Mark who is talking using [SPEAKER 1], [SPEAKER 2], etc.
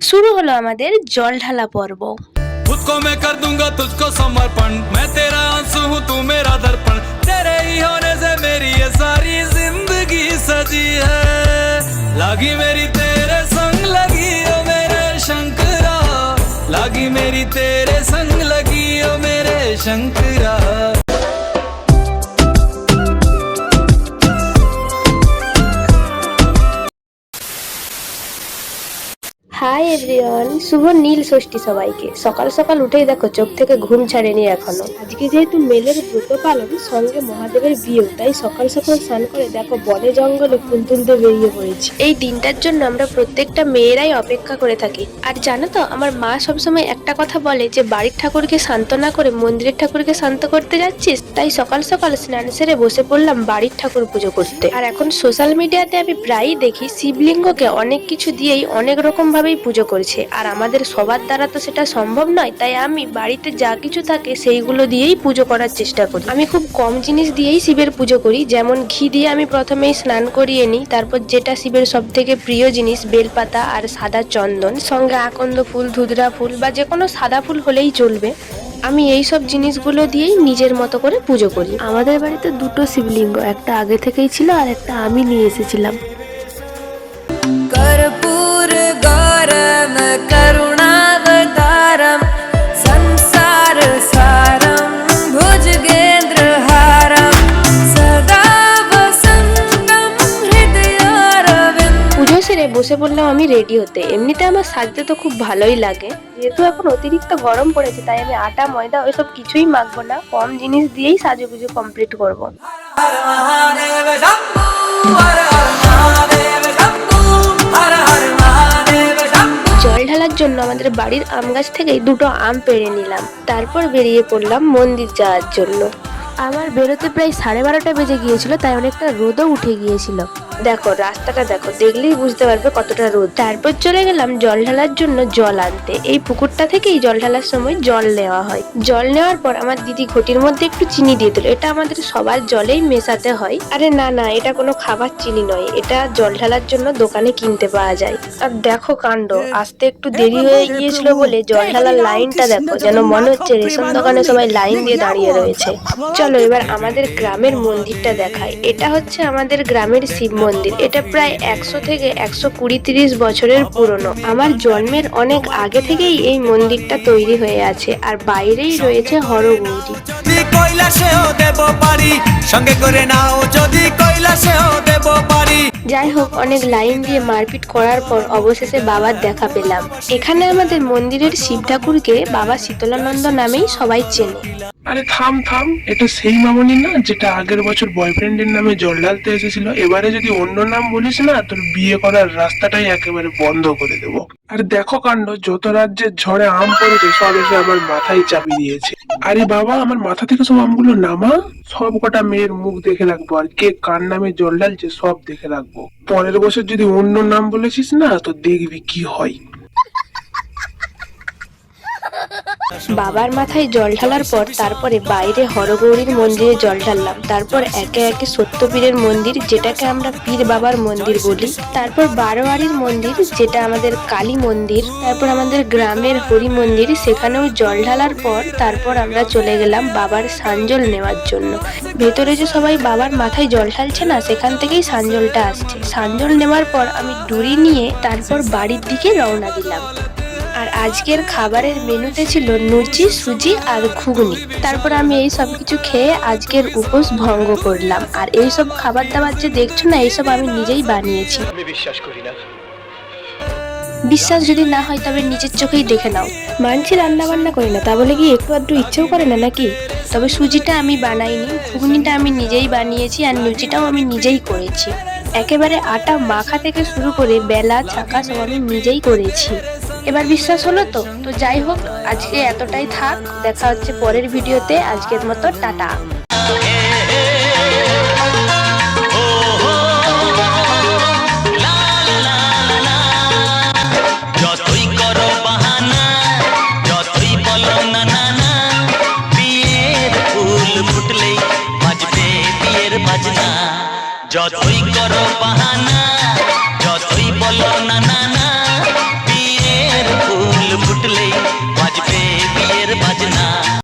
[SPEAKER 1] শুরু হলো আমাদের জল ঢালা পর্ব।
[SPEAKER 2] खुद को मैं कर दूंगा तुझको समर्पण, मैं तेरा आंसू हूँ तू मेरा दर्पण, तेरे ही होने से मेरी ये सारी जिंदगी सजी है। लागी मेरी तेरे संग लगी ओ मेरे शंकरा, लागी मेरी तेरे संग लगी ओ मेरे शंकरा।
[SPEAKER 1] হাই এভরিওয়ান, শুভ নীল ষষ্ঠী সবাইকে। সকাল সকাল উঠেই দেখো চোখ থেকে ঘুম ছাড়েনি এখনো। আজকে যেহেতু মেলের ব্রত পালন, সঙ্গে মহাদেবের বিয়ে, তাই সকাল সকাল স্নান করে দেখো বনে জঙ্গলে ফুল তুলতে বেরিয়ে পড়েছি। এই দিনটার জন্য আমরা প্রত্যেকটা মেয়েরাই অপেক্ষা করে থাকি। আর জানো তো, আমার মা সবসময় একটা কথা বলে যে বাড়ির ঠাকুরকে শান্ত না করে মন্দিরের ঠাকুরকে শান্ত করতে যাচ্ছিস। তাই সকাল সকাল স্নান সেরে বসে পড়লাম বাড়ির ঠাকুর পুজো করতে। আর এখন সোশ্যাল মিডিয়াতে আমি প্রায়ই দেখি শিবলিঙ্গকে অনেক কিছু দিয়েই অনেক রকম ভাবে পুজো করছে, আর আমাদের সবার দ্বারা তো সেটা সম্ভব নয়। তাই আমি বাড়িতে যা কিছু থাকে সেইগুলো দিয়েই পুজো করার চেষ্টা করি। আমি খুব কম জিনিস দিয়েই শিবের পুজো করি। যেমন ঘি দিয়ে আমি প্রথমেই স্নান করিয়ে নিই, তারপর যেটা শিবের সব থেকে প্রিয় জিনিস বেলপাতা আর সাদা চন্দন, সঙ্গে আকন্দ ফুল, ধুতরা ফুল বা যে কোনো সাদা ফুল হলেই চলবে। আমি এই সব জিনিসগুলো দিয়েই নিজের মতো করে পুজো করি। আমাদের বাড়িতে দুটো শিবলিঙ্গ, একটা আগে থেকেই ছিল আর একটা আমি নিয়ে এসেছিলাম।
[SPEAKER 3] कर्पूर गौरम करुणावतारम संसार सारम भुजगेंद्र हारम सदा वसंतम हृदयारविंद।
[SPEAKER 1] পুজো সেরে বসে পড়লাম আমি রেডি হতে। এমনিতে আমার সাজতে তো খুব ভালোই লাগে। যেহেতু এখন অতিরিক্ত গরম পড়েছে, তাই আমি আটা ময়দা ওইসব কিছুই মাখবো না, কম জিনিস দিয়েই সাজুগুজু কমপ্লিট করবো।
[SPEAKER 2] हर महादेव शंभू, हर हर महादेव शंभू, हर हर महादेव शंभू।
[SPEAKER 1] জল ঢালার জন্য আমাদের বাড়ির আম গাছ থেকেই দুটো আম পেড়ে নিলাম, তারপর বেরিয়ে পড়লাম মন্দির যাওয়ার জন্য। আমার বেরোতে প্রায় 12:30 বেজে গিয়েছিল, তাই অনেকটা রোদও উঠে গিয়েছিল। দেখো রাস্তাটা দেখো, দেখলেই বুঝতে পারবে কতটা রোদ। তারপর চলে গেলাম জল ঢালার জন্য জল আনতে। এই পুকুরটা থেকেই জল ঢালার সময় জল নেওয়া হয়। জল নেওয়ার পর আমার দিদি ঘটির মধ্যে একটু চিনি দিয়ে দিল। এটা আমাদের সবার জলেই মেশাতে হয়। আরে না না, এটা কোনো খাবার চিনি নয়, এটা জল ঢালার জন্য দোকানে কিনতে পাওয়া যায়। আর দেখো কাণ্ড, আসতে একটু দেরি হয়ে গিয়েছিল বলে জল ঢালার লাইনটা দেখো, যেন মনে হচ্ছে রেশন দোকানে সবাই লাইন দিয়ে দাঁড়িয়ে রয়েছে। চলো এবার আমাদের গ্রামের মন্দিরটা দেখাই। এটা হচ্ছে আমাদের গ্রামের শিব মন্দির। এটা প্রায় 100 থেকে 120-30 বছরের পুরনো। আমার জন্মের অনেক আগে থেকেই এই মন্দিরটা তৈরি হয়ে আছে, আর বাইরেই রয়েছে হরগৌরী।
[SPEAKER 2] যদি কৈলাসেও দেব পারি, সঙ্গে করে নাও যদি কৈলাসেও দেব পারি।
[SPEAKER 1] যাই হোক, অনেক লাইন দিয়ে মারপিট করার পর অবশেষে বাবার দেখা পেলাম। এখানে আমাদের মন্দিরের শিব ঠাকুরকে বাবা শীতলানন্দ নামেই সবাই চেনে।
[SPEAKER 4] আরে থাম থাম, এটা সেই মামনি না যেটা আগের বছর বয়ফ্রেন্ডের নামে জল ঢালতে এসেছিল? এবারে যদি অন্য নাম বলিস না, তোর বিয়ে করার রাস্তাটাই একেবারে বন্ধ করে দেব। আর দেখো কাণ্ড, যত রাজ্যের ঝড়ে আম পড়েছে সব এসে আমার মাথায় চাপি দিয়েছে। আরে বাবা, আমার মাথা থেকে সব আমগুলো নামা। সব কটা মেয়ের মুখ দেখে রাখবো, আর কে কার নামে জল ঢালছে সব দেখে রাখবো। পরের বছর যদি অন্য নাম বলেছিস না, তো দেখবি কি হয়।
[SPEAKER 1] বাবার মাথায় জল ঢালার পর তারপরে বাইরে হরগৌরীর মন্দিরে জল ঢাললাম। তারপর একে একে সত্যপীরের মন্দির, যেটাকে আমরা পীর বাবার মন্দির বলি। তারপর বারোয়ারির মন্দির, যেটা আমাদের কালী মন্দির। তারপর আমাদের গ্রামের হরি মন্দির, সেখানেও জল ঢালার পর তারপর আমরা চলে গেলাম বাবার সানজল নেওয়ার জন্য। ভেতরে যে সবাই বাবার মাথায় জল ঢালছে না, সেখান থেকেই সানজলটা আসছে। সানজল নেওয়ার পর আমি ডুরি নিয়ে তারপর বাড়ির দিকে রওনা দিলাম। আর আজকের খাবারের মেনুতে ছিল লুচি, সুজি আর ঘুগনি। তারপর আমি এই সব কিছু খেয়ে আজকের উপোস ভঙ্গ করলাম। আর এই সব খাবার দাবার যে দেখছো না, এইসব আমি নিজেই বানিয়েছি। বিশ্বাস যদি না হয় তবে নিজের চোখেই দেখে নাও। মানছি রান্না বান্না করি না, তা বলে কি একটু আধটু ইচ্ছেও করে না নাকি? তবে সুজিটা আমি বানাইনি, ঘুগনিটা আমি নিজেই বানিয়েছি, আর লুচিটাও আমি নিজেই করেছি। একেবারে আটা মাখা থেকে শুরু করে বেলা ছাকা সব আমি নিজেই করেছি। এবার বিশ্বাস হলো তো? তো যাই হোক, আজকে এতটাই থাক। দেখা হচ্ছে পরের ভিডিওতে। আজকের মতো টাটা।